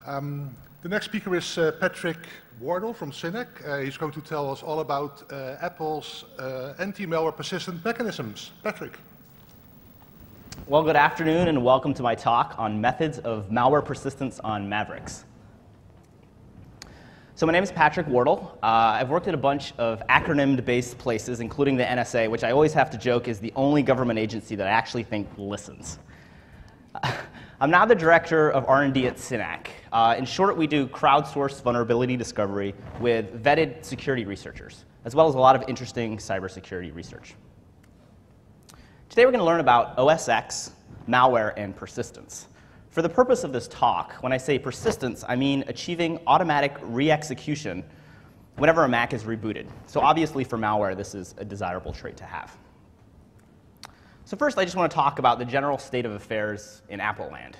The next speaker is Patrick Wardle from Synac. He's going to tell us all about Apple's anti-malware persistent mechanisms. Patrick. Well, good afternoon and welcome to my talk on methods of malware persistence on Mavericks. So my name is Patrick Wardle. I've worked at a bunch of acronym-based places, including the NSA, which I always have to joke is the only government agency that I actually think listens. I'm now the director of R&D at Synac. In short, we do crowdsourced vulnerability discovery with vetted security researchers, as well as a lot of interesting cybersecurity research. Today we're going to learn about OS X, malware, and persistence. For the purpose of this talk, when I say persistence, I mean achieving automatic re-execution whenever a Mac is rebooted. So obviously for malware, this is a desirable trait to have. So first, I just want to talk about the general state of affairs in Apple land.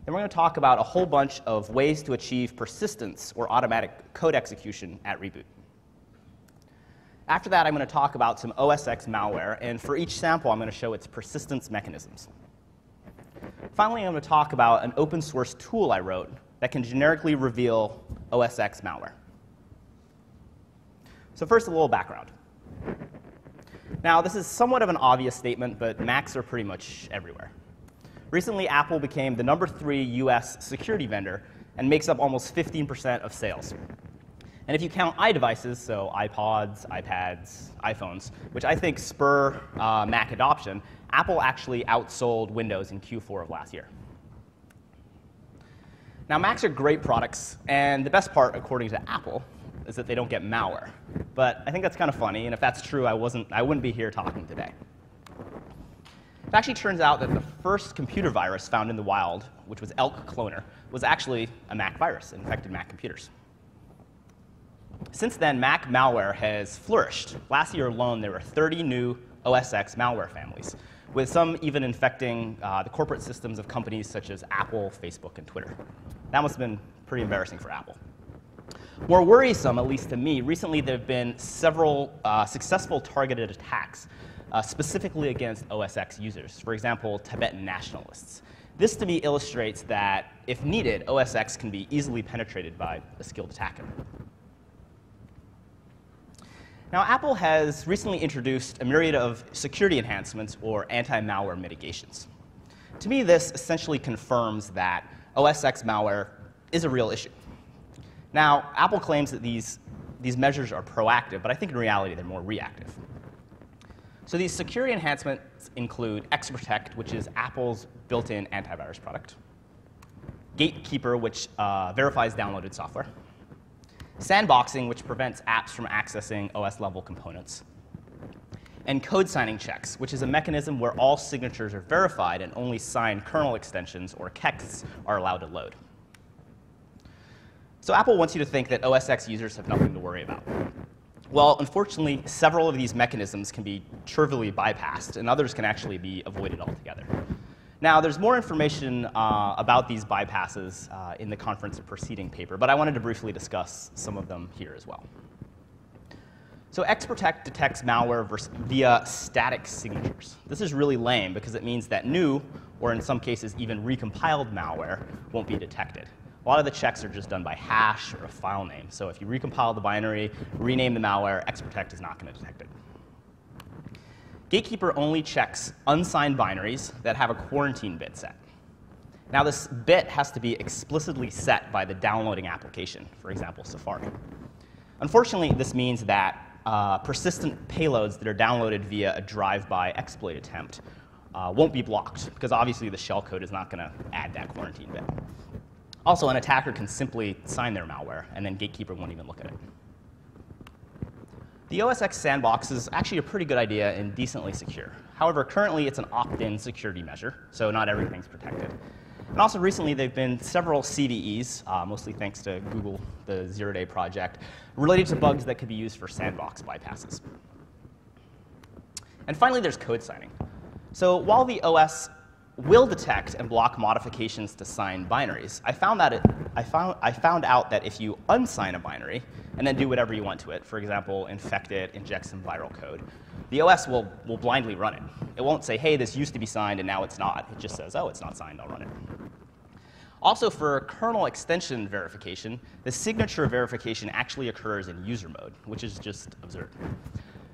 Then we're going to talk about a whole bunch of ways to achieve persistence or automatic code execution at reboot. After that, I'm going to talk about some OS X malware, and for each sample, I'm going to show its persistence mechanisms. Finally, I'm going to talk about an open source tool I wrote that can generically reveal OS X malware. So first, a little background. Now, this is somewhat of an obvious statement, but Macs are pretty much everywhere. Recently, Apple became the #3 US security vendor and makes up almost 15% of sales. And if you count iDevices, so iPods, iPads, iPhones, which I think spur Mac adoption, Apple actually outsold Windows in Q4 of last year. Now, Macs are great products, and the best part, according to Apple, is that they don't get malware. But I think that's kind of funny, and if that's true, I wouldn't be here talking today. It actually turns out that the first computer virus found in the wild, which was Elk Cloner, was actually a Mac virus. It infected Mac computers. Since then, Mac malware has flourished. Last year alone, there were 30 new OS X malware families, with some even infecting the corporate systems of companies such as Apple, Facebook, and Twitter. That must have been pretty embarrassing for Apple. More worrisome, at least to me, recently there have been several successful targeted attacks, specifically against OS X users, for example, Tibetan nationalists. This, to me, illustrates that, if needed, OS X can be easily penetrated by a skilled attacker. Now, Apple has recently introduced a myriad of security enhancements or anti-malware mitigations. To me, this essentially confirms that OS X malware is a real issue. Now, Apple claims that these measures are proactive, but I think in reality they're more reactive. So these security enhancements include XProtect, which is Apple's built-in antivirus product, Gatekeeper, which verifies downloaded software, sandboxing, which prevents apps from accessing OS-level components, and code signing checks, which is a mechanism where all signatures are verified and only signed kernel extensions, or KEXs, are allowed to load. So Apple wants you to think that OS X users have nothing to worry about. Well, unfortunately, several of these mechanisms can be trivially bypassed, and others can actually be avoided altogether. Now, there's more information about these bypasses in the conference preceding paper, but I wanted to briefly discuss some of them here as well. So XProtect detects malware via static signatures. This is really lame because it means that new, or in some cases even recompiled malware, won't be detected. A lot of the checks are just done by hash or a file name. So if you recompile the binary, rename the malware, XProtect is not going to detect it. Gatekeeper only checks unsigned binaries that have a quarantine bit set. Now, this bit has to be explicitly set by the downloading application, for example, Safari. Unfortunately, this means that persistent payloads that are downloaded via a drive-by exploit attempt won't be blocked, because obviously the shellcode is not going to add that quarantine bit. Also, an attacker can simply sign their malware, and then Gatekeeper won't even look at it. The OS X sandbox is actually a pretty good idea and decently secure. However, currently it's an opt-in security measure, so not everything's protected. And also recently there have been several CVEs, mostly thanks to Google, the zero-day project, related to bugs that could be used for sandbox bypasses. And finally, there's code signing. So while the OS will detect and block modifications to signed binaries, I found out that if you unsign a binary and then do whatever you want to it, for example, infect it, inject some viral code, the OS will blindly run it. It won't say, hey, this used to be signed and now it's not. It just says, oh, it's not signed, I'll run it. Also, for kernel extension verification, the signature verification actually occurs in user mode, which is just absurd.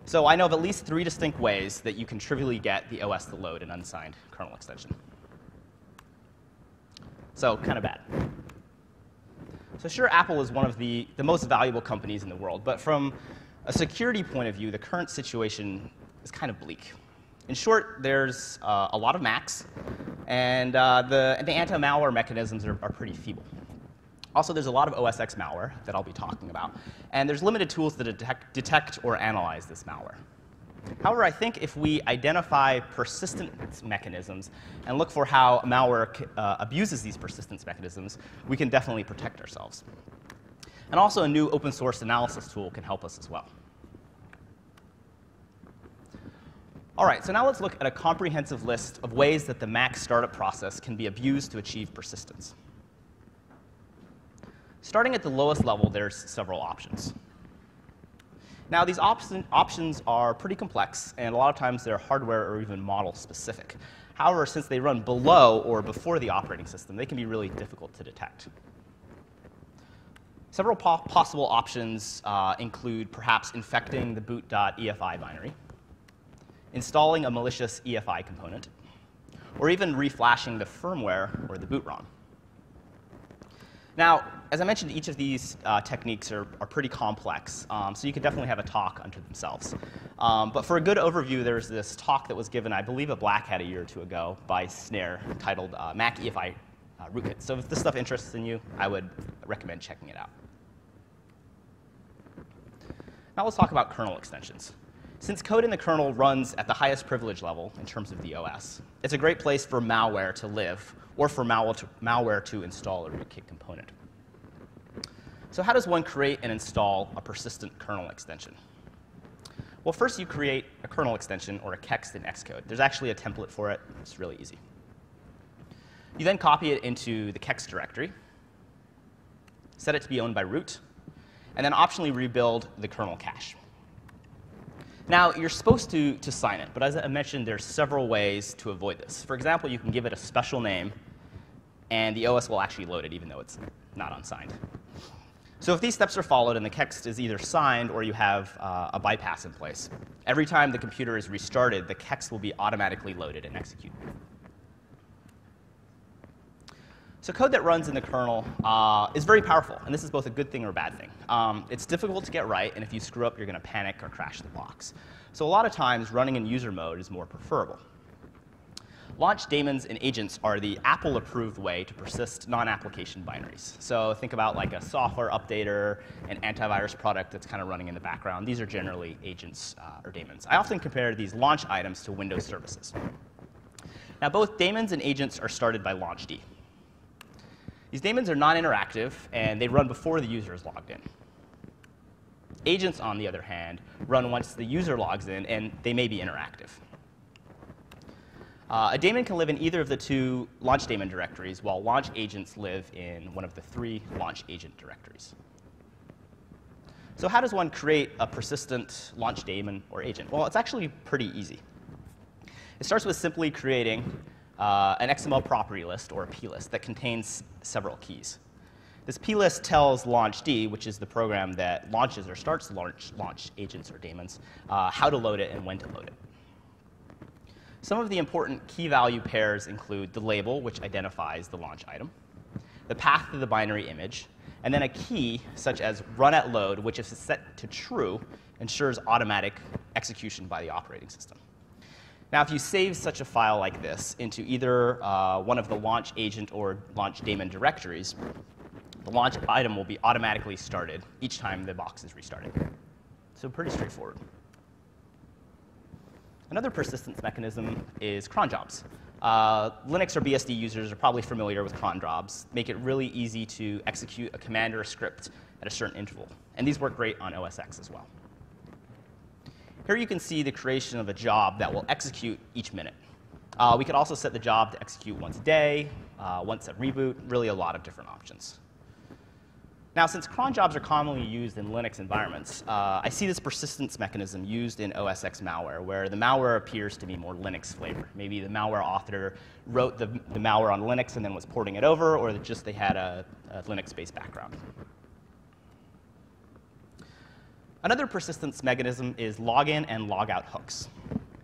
So I know of at least 3 distinct ways that you can trivially get the OS to load an unsigned kernel extension. So kind of bad. So sure, Apple is one of the most valuable companies in the world, but from a security point of view, the current situation is kind of bleak. In short, there's a lot of Macs, and the anti-malware mechanisms are pretty feeble. Also, there's a lot of OS X malware that I'll be talking about, and there's limited tools to detect or analyze this malware. However, I think if we identify persistence mechanisms and look for how malware abuses these persistence mechanisms, we can definitely protect ourselves. And also, a new open source analysis tool can help us as well. All right, so now let's look at a comprehensive list of ways that the Mac startup process can be abused to achieve persistence. Starting at the lowest level, there's several options. Now, these options are pretty complex, and a lot of times they're hardware or even model specific. However, since they run below or before the operating system, they can be really difficult to detect. Several possible options include perhaps infecting the boot.efi binary, installing a malicious EFI component, or even reflashing the firmware or the boot ROM. Now, as I mentioned, each of these techniques are pretty complex, so you could definitely have a talk unto themselves. But for a good overview, there's this talk that was given, I believe, at Black Hat a year or 2 ago by Snare titled Mac EFI Rootkit. So if this stuff interests in you, I would recommend checking it out. Now let's talk about kernel extensions. Since code in the kernel runs at the highest privilege level in terms of the OS, it's a great place for malware to live or for malware to install a rootkit component. So how does one create and install a persistent kernel extension? Well, first you create a kernel extension or a kext in Xcode. There's actually a template for it. It's really easy. You then copy it into the kext directory, set it to be owned by root, and then optionally rebuild the kernel cache. Now, you're supposed to sign it, but as I mentioned, there's several ways to avoid this. For example, you can give it a special name, and the OS will actually load it, even though it's not unsigned. So if these steps are followed and the kext is either signed or you have a bypass in place, every time the computer is restarted, the kext will be automatically loaded and executed. So code that runs in the kernel is very powerful, and this is both a good thing or a bad thing. It's difficult to get right, and if you screw up, you're going to panic or crash the box. So a lot of times, running in user mode is more preferable. Launch daemons and agents are the Apple-approved way to persist non-application binaries. So think about like a software updater, an antivirus product that's kind of running in the background. These are generally agents or daemons. I often compare these launch items to Windows services. Now, both daemons and agents are started by LAUNCHD. These daemons are non-interactive, and they run before the user is logged in. Agents, on the other hand, run once the user logs in, and they may be interactive. A daemon can live in either of the 2 launch daemon directories, while launch agents live in one of the 3 launch agent directories. So how does one create a persistent launch daemon or agent? Well, it's actually pretty easy. It starts with simply creating an XML property list, or a plist, that contains several keys. This plist tells LAUNCHD, which is the program that launches or starts launch agents or daemons, how to load it and when to load it. Some of the important key value pairs include the label, which identifies the launch item, the path to the binary image, and then a key such as run at load, which if set to true, ensures automatic execution by the operating system. Now, if you save such a file like this into either one of the launch agent or launch daemon directories, the launch item will be automatically started each time the box is restarted. So pretty straightforward. Another persistence mechanism is cron jobs. Linux or BSD users are probably familiar with cron jobs. Make it really easy to execute a command or a script at a certain interval. And these work great on OS X as well. Here you can see the creation of a job that will execute each minute. We could also set the job to execute once a day, once at reboot, really a lot of different options. Now, since cron jobs are commonly used in Linux environments, I see this persistence mechanism used in OS X malware, where the malware appears to be more Linux flavor. Maybe the malware author wrote the malware on Linux and then was porting it over, or just they had a Linux-based background. Another persistence mechanism is login and logout hooks.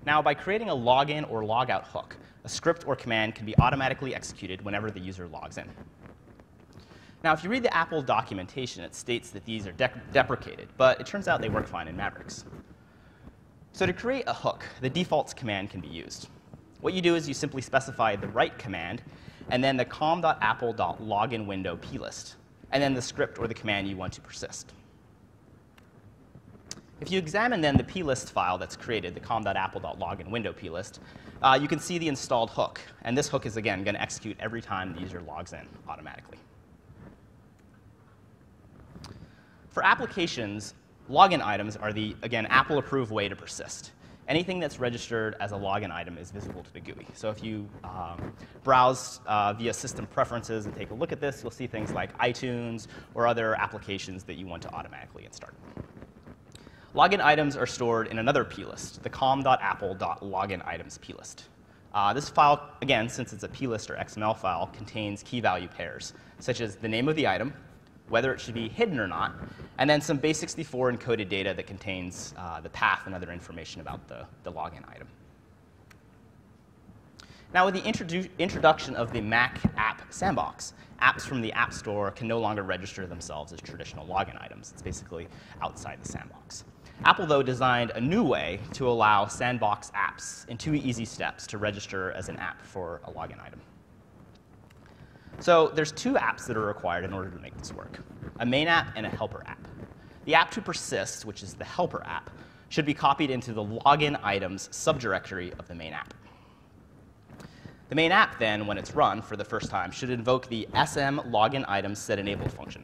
Now, by creating a login or logout hook, a script or command can be automatically executed whenever the user logs in. Now, if you read the Apple documentation, it states that these are deprecated, but it turns out they work fine in Mavericks. So to create a hook, the defaults command can be used. What you do is you simply specify the right command, and then the com.apple.login window plist, and then the script or the command you want to persist. If you examine then the plist file that's created, the com.apple.login window plist, you can see the installed hook. And this hook is, again, going to execute every time the user logs in automatically. For applications, login items are the, again, Apple-approved way to persist. Anything that's registered as a login item is visible to the GUI. So if you browse via system preferences and take a look at this, you'll see things like iTunes or other applications that you want to automatically install. Login items are stored in another plist, the com.apple.login items plist. This file, again, since it's a plist or XML file, contains key value pairs, such as the name of the item, whether it should be hidden or not, and then some base64 encoded data that contains the path and other information about the login item. Now, with the introduction of the Mac app sandbox, apps from the App Store can no longer register themselves as traditional login items. It's basically outside the sandbox. Apple, though, designed a new way to allow sandbox apps in 2 easy steps to register as an app for a login item. So there's 2 apps that are required in order to make this work, a main app and a helper app. The app to persist, which is the helper app, should be copied into the login items subdirectory of the main app. The main app, then, when it's run for the first time, should invoke the sm login items setEnabled function.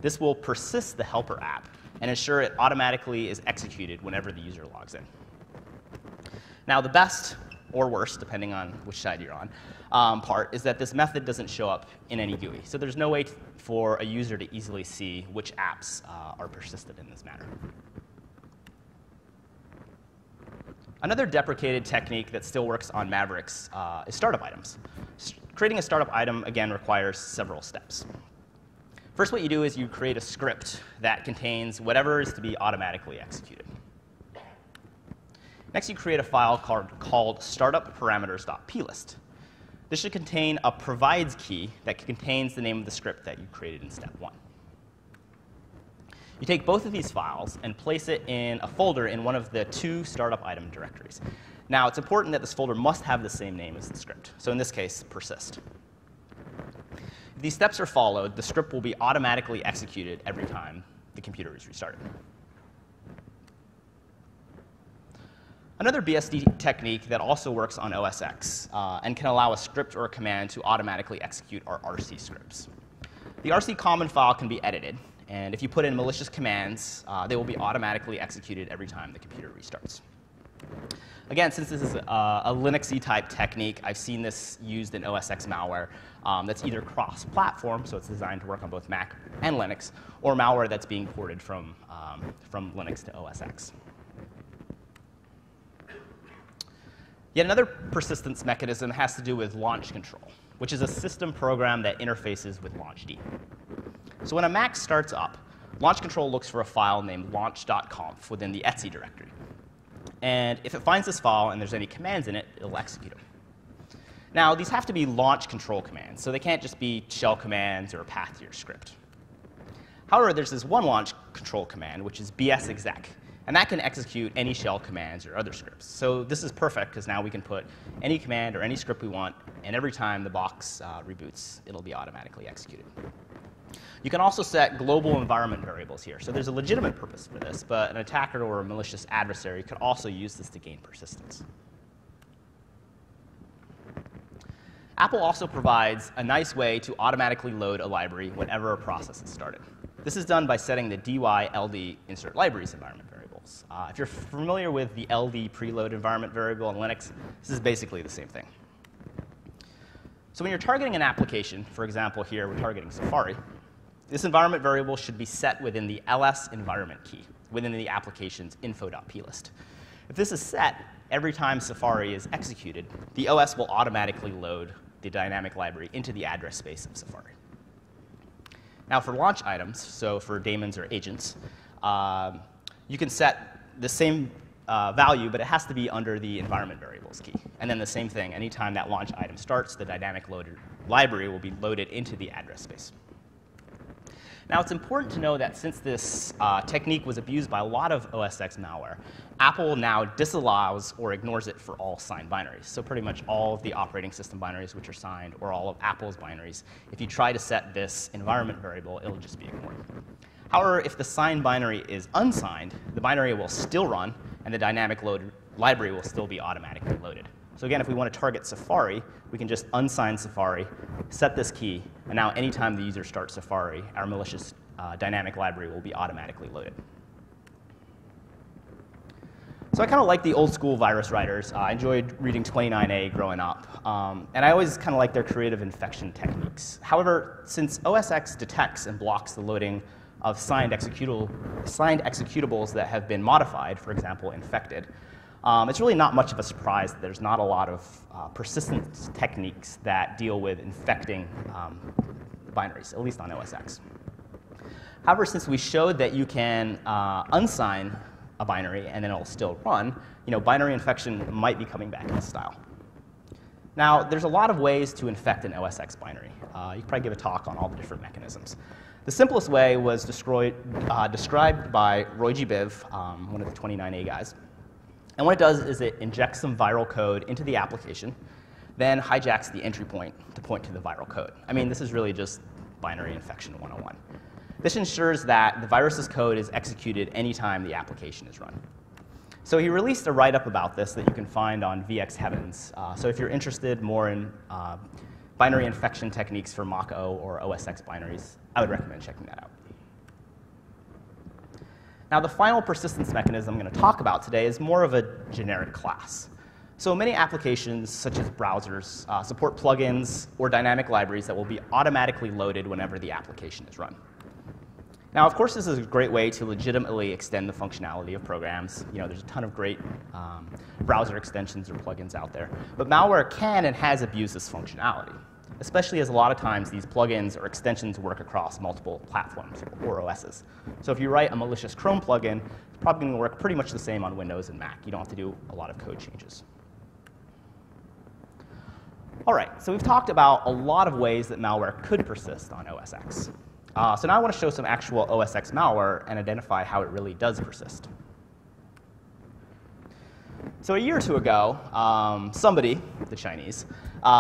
This will persist the helper app and ensure it automatically is executed whenever the user logs in. Now, the best or worst, depending on which side you're on, part is that this method doesn't show up in any GUI. So there's no way for a user to easily see which apps are persisted in this manner. Another deprecated technique that still works on Mavericks is startup items. Creating a startup item, again, requires several steps. First, what you do is you create a script that contains whatever is to be automatically executed. Next, you create a file called startupparameters.plist. This should contain a provides key that contains the name of the script that you created in step 1. You take both of these files and place it in a folder in one of the 2 startup item directories. Now, it's important that this folder must have the same name as the script. So in this case, persist. If these steps are followed, the script will be automatically executed every time the computer is restarted. Another BSD technique that also works on OS X and can allow a script or a command to automatically execute are RC scripts. The RC common file can be edited, and if you put in malicious commands, they will be automatically executed every time the computer restarts. Again, since this is a Linux-y type technique, I've seen this used in OS X malware that's either cross-platform, so it's designed to work on both Mac and Linux, or malware that's being ported from Linux to OS X. Yet another persistence mechanism has to do with launch control, which is a system program that interfaces with LAUNCHD. So when a Mac starts up, launch control looks for a file named LAUNCHD.CONF within the etc directory. And if it finds this file and there's any commands in it, it'll execute them. Now, these have to be launch control commands, so they can't just be shell commands or a path to your script. However, there's this one launch control command, which is bsexec. And that can execute any shell commands or other scripts. So this is perfect, because now we can put any command or any script we want, and every time the box reboots, it'll be automatically executed. You can also set global environment variables here. So there's a legitimate purpose for this, but an attacker or a malicious adversary could also use this to gain persistence. Apple also provides a nice way to automatically load a library whenever a process is started. This is done by setting the dy-ld insert libraries environment variables. If you're familiar with the ld preload environment variable in Linux, this is basically the same thing. So when you're targeting an application, for example, here we're targeting Safari, This environment variable should be set within the ls environment key, within the application's info.plist. If this is set, every time Safari is executed, the OS will automatically load the dynamic library into the address space of Safari. Now for launch items, so for daemons or agents, you can set the same value, but it has to be under the environment variables key. And then the same thing, anytime that launch item starts, the dynamic loaded library will be loaded into the address space. Now, it's important to know that since this technique was abused by a lot of OS X malware, Apple now disallows or ignores it for all signed binaries. So pretty much all of the operating system binaries which are signed, or all of Apple's binaries, if you try to set this environment variable, it'll just be ignored. However, if the signed binary is unsigned, the binary will still run, and the dynamic load library will still be automatically loaded. So again, if we want to target Safari, we can just unsign Safari, set this key, and now anytime the user starts Safari, our malicious dynamic library will be automatically loaded. So I kind of like the old school virus writers. I enjoyed reading 29A growing up. And I always kind of like their creative infection techniques. However, since OS X detects and blocks the loading of signed executables that have been modified, for example, infected, it's really not much of a surprise that there's not a lot of persistence techniques that deal with infecting binaries, at least on OS X. However, since we showed that you can unsign a binary and then it'll still run, binary infection might be coming back in style. Now, there's a lot of ways to infect an OS X binary. You could probably give a talk on all the different mechanisms. The simplest way was described by Roy G. Biv, one of the 29A guys. And what it does is it injects some viral code into the application, then hijacks the entry point to point to the viral code. I mean, this is really just binary infection 101. This ensures that the virus's code is executed anytime the application is run. So he released a write-up about this that you can find on VX Heavens. So if you're interested more in binary infection techniques for MACH-O or OS X binaries, I would recommend checking that out. Now, the final persistence mechanism I'm going to talk about today is more of a generic class. So many applications, such as browsers, support plugins or dynamic libraries that will be automatically loaded whenever the application is run. Now, of course, this is a great way to legitimately extend the functionality of programs. There's a ton of great browser extensions or plugins out there. But malware can and has abused this functionality, especially as a lot of times these plugins or extensions work across multiple platforms or OSs. So if you write a malicious Chrome plugin, it's probably going to work pretty much the same on Windows and Mac. You don't have to do a lot of code changes. All right, so we've talked about a lot of ways that malware could persist on OS X. So now I want to show some actual OS X malware and identify how it really does persist. So a year or two ago, somebody, the Chinese,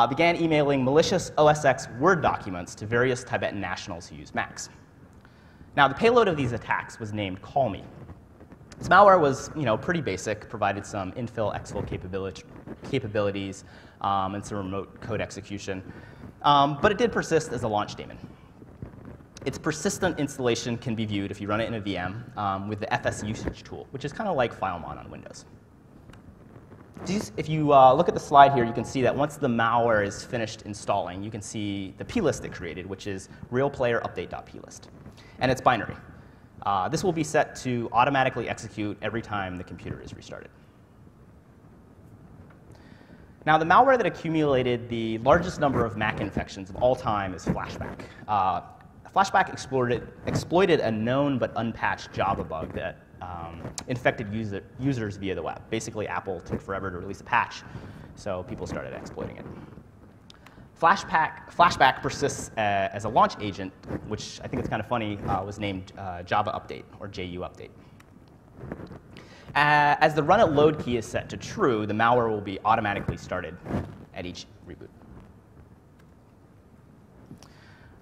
began emailing malicious OS X Word documents to various Tibetan nationals who use Macs. Now, the payload of these attacks was named CALLME. This malware was, pretty basic, provided some infillextil capabilities and some remote code execution, but it did persist as a launch daemon. Its persistent installation can be viewed if you run it in a VM with the FS usage tool, which is kind of like FileMon on Windows. If you look at the slide here, you can see that once the malware is finished installing, you can see the plist it created, which is realplayerupdate.plist. And it's binary. This will be set to automatically execute every time the computer is restarted. Now, the malware that accumulated the largest number of Mac infections of all time is Flashback. Flashback exploited a known but unpatched Java bug that infected users via the web. Basically, Apple took forever to release a patch, so people started exploiting it. Flashback persists as a launch agent, which I think it's kind of funny, was named Java Update, or JU Update. As the run at load key is set to true, the malware will be automatically started at each reboot.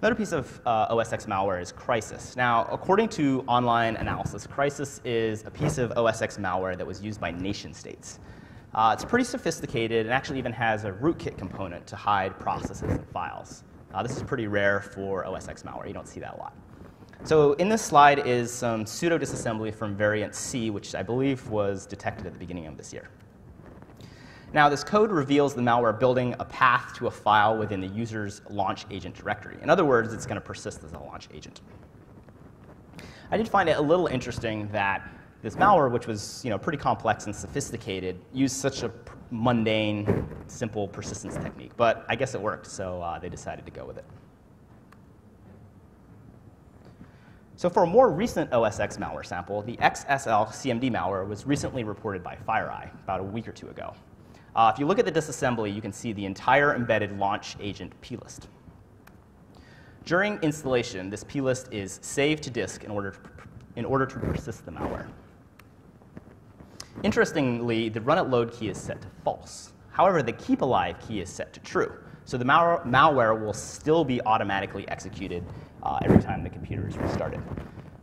Another piece of OS X malware is Crisis. Now, according to online analysis, Crisis is a piece of OS X malware that was used by nation states. It's pretty sophisticated and actually even has a rootkit component to hide processes and files. This is pretty rare for OS X malware. You don't see that a lot. So in this slide is some pseudo disassembly from variant C, which I believe was detected at the beginning of this year. Now, this code reveals the malware building a path to a file within the user's launch agent directory. In other words, it's going to persist as a launch agent. I did find it a little interesting that this malware, which was pretty complex and sophisticated, used such a mundane, simple persistence technique. But I guess it worked, so they decided to go with it. So for a more recent OS X malware sample, the XSLCMD malware was recently reported by FireEye about a week or two ago. If you look at the disassembly, you can see the entire embedded launch agent plist. During installation, this plist is saved to disk in order to persist the malware. Interestingly, the run at load key is set to false. However, the keep alive key is set to true. So the malware will still be automatically executed every time the computer is restarted.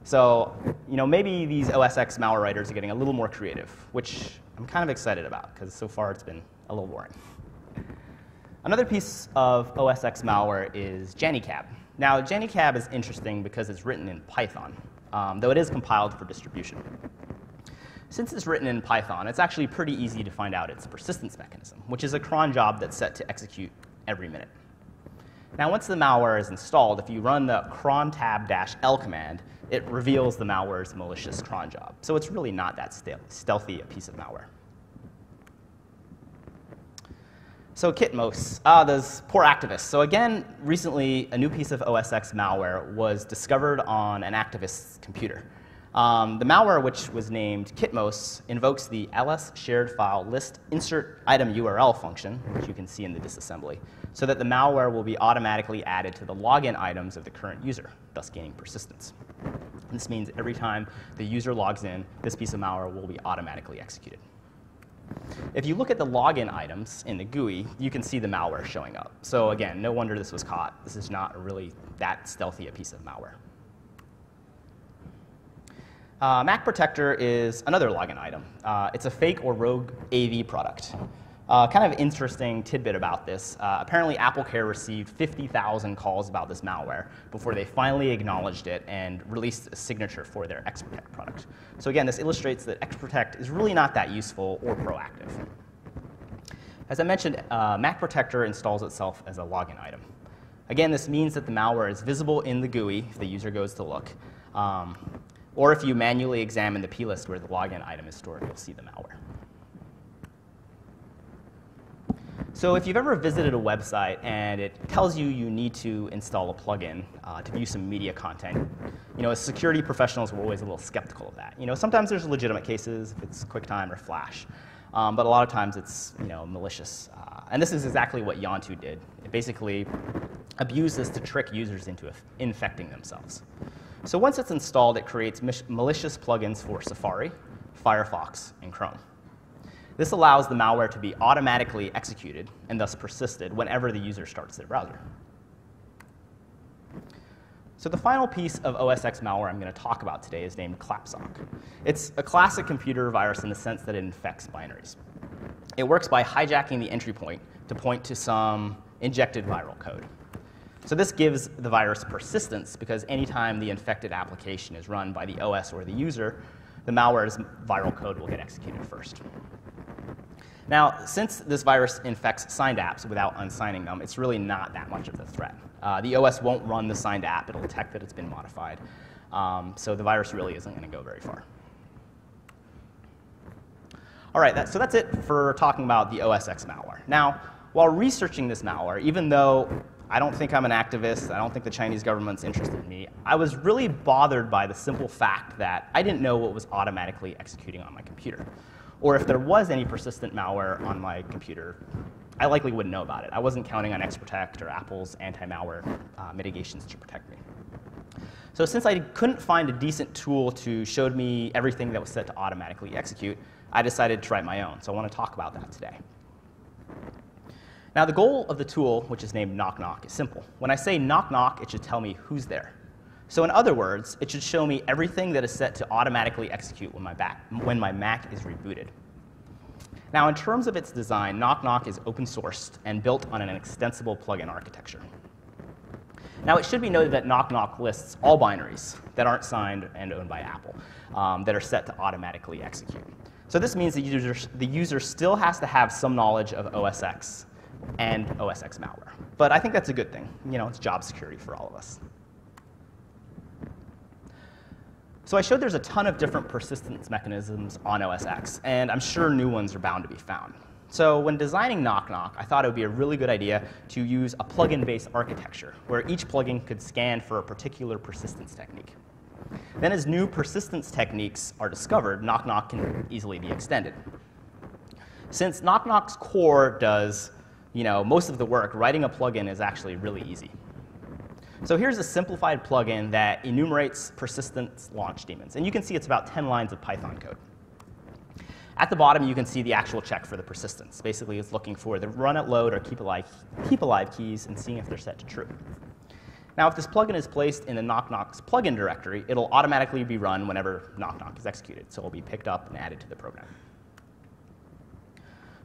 So maybe these OS X malware writers are getting a little more creative, which I'm kind of excited about, because so far it's been a little boring. Another piece of OS X malware is JANICAB. Now, JANICAB is interesting because it's written in Python, though it is compiled for distribution. Since it's written in Python, it's actually pretty easy to find out its persistence mechanism, which is a cron job that's set to execute every minute. Now, once the malware is installed, if you run the cron tab-l command, it reveals the malware's malicious cron job. So it's really not that stealthy a piece of malware. So KitMos, those poor activists. So again, recently, a new piece of OS X malware was discovered on an activist's computer. The malware, which was named KitMos, invokes the ls shared file list insert item URL function, which you can see in the disassembly, so that the malware will be automatically added to the login items of the current user, thus gaining persistence. And this means every time the user logs in, this piece of malware will be automatically executed. If you look at the login items in the GUI, you can see the malware showing up. So again, no wonder this was caught. This is not really that stealthy a piece of malware. Mac Protector is another login item. It's a fake or rogue AV product. Kind of interesting tidbit about this. Apparently, AppleCare received 50,000 calls about this malware before they finally acknowledged it and released a signature for their XProtect product. So again, this illustrates that XProtect is really not that useful or proactive. As I mentioned, Mac Protector installs itself as a login item. Again, this means that the malware is visible in the GUI if the user goes to look. Or if you manually examine the plist where the login item is stored, you'll see the malware. So if you've ever visited a website and it tells you you need to install a plugin to view some media content, as security professionals, we're always a little skeptical of that. Sometimes there's legitimate cases, if it's QuickTime or Flash, but a lot of times it's malicious. And this is exactly what Yantu did. It basically abused this to trick users into infecting themselves. So once it's installed, it creates malicious plugins for Safari, Firefox, and Chrome. This allows the malware to be automatically executed and thus persisted whenever the user starts their browser. So the final piece of OS X malware I'm going to talk about today is named Clapsock. It's a classic computer virus in the sense that it infects binaries. It works by hijacking the entry point to point to some injected viral code. So this gives the virus persistence because anytime the infected application is run by the OS or the user, the malware's viral code will get executed first. Now, since this virus infects signed apps without unsigning them, it's really not that much of a threat. The OS won't run the signed app. It'll detect that it's been modified. So the virus really isn't going to go very far. All right, so that's it for talking about the OS X malware. Now, while researching this malware, even though I don't think I'm an activist, I don't think the Chinese government's interested in me, I was really bothered by the simple fact that I didn't know what was automatically executing on my computer. Or if there was any persistent malware on my computer, I likely wouldn't know about it. I wasn't counting on XProtect or Apple's anti-malware mitigations to protect me. So since I couldn't find a decent tool to show me everything that was set to automatically execute, I decided to write my own. So I want to talk about that today. Now, the goal of the tool, which is named KNOCKKNOCK, is simple. When I say knock knock, it should tell me who's there. So in other words, it should show me everything that is set to automatically execute when my Mac is rebooted. Now, in terms of its design, KNOCKKNOCK is open sourced and built on an extensible plugin architecture. Now, it should be noted that KNOCKKNOCK lists all binaries that aren't signed and owned by Apple that are set to automatically execute. So this means the user still has to have some knowledge of OS X and OS X malware. But I think that's a good thing. You know, it's job security for all of us. So I showed there's a ton of different persistence mechanisms on OS X, and I'm sure new ones are bound to be found. So when designing KNOCKKNOCK, I thought it would be a really good idea to use a plugin-based architecture, where each plugin could scan for a particular persistence technique. Then as new persistence techniques are discovered, KNOCKKNOCK can easily be extended. Since KNOCKKNOCK's core does, you know, most of the work, writing a plugin is actually really easy. So here's a simplified plugin that enumerates persistence launch daemons. And you can see it's about 10 lines of Python code. At the bottom, you can see the actual check for the persistence. Basically, it's looking for the run at load or keep alive keys and seeing if they're set to true. Now, if this plugin is placed in the KNOCKKNOCK's plugin directory, it'll automatically be run whenever KNOCKKNOCK is executed. So it'll be picked up and added to the program.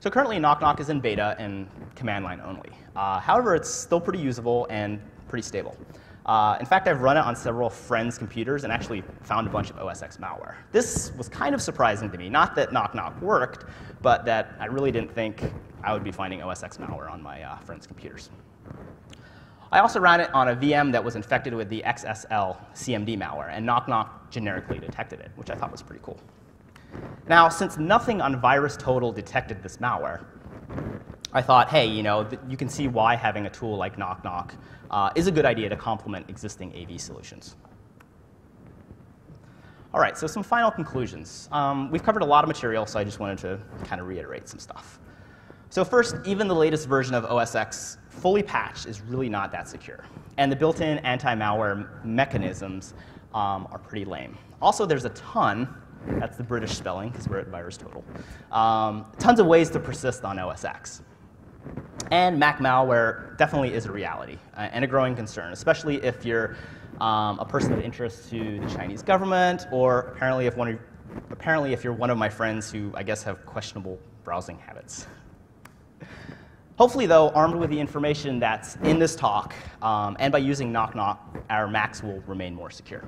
So currently, KNOCKKNOCK is in beta and command line only. However, it's still pretty usable and pretty stable. In fact, I've run it on several friends' computers and actually found a bunch of OS X malware. This was kind of surprising to me. Not that KNOCKKNOCK worked, but that I really didn't think I would be finding OS X malware on my friends' computers. I also ran it on a VM that was infected with the XSLCMD malware, and KNOCKKNOCK generically detected it, which I thought was pretty cool. Now, since nothing on VirusTotal detected this malware, I thought, hey, you know, you can see why having a tool like KNOCKKNOCK is a good idea to complement existing AV solutions. All right, so some final conclusions. We've covered a lot of material, so I just wanted to kind of reiterate some stuff. So first, even the latest version of OS X fully patched is really not that secure. And the built-in anti-malware mechanisms are pretty lame. Also, there's a ton, that's the British spelling because we're at VirusTotal, tons of ways to persist on OS X. And Mac malware definitely is a reality and a growing concern, especially if you're a person of interest to the Chinese government, or apparently if you're one of my friends who I guess have questionable browsing habits. Hopefully, though, armed with the information that's in this talk, and by using KNOCKKNOCK, our Macs will remain more secure.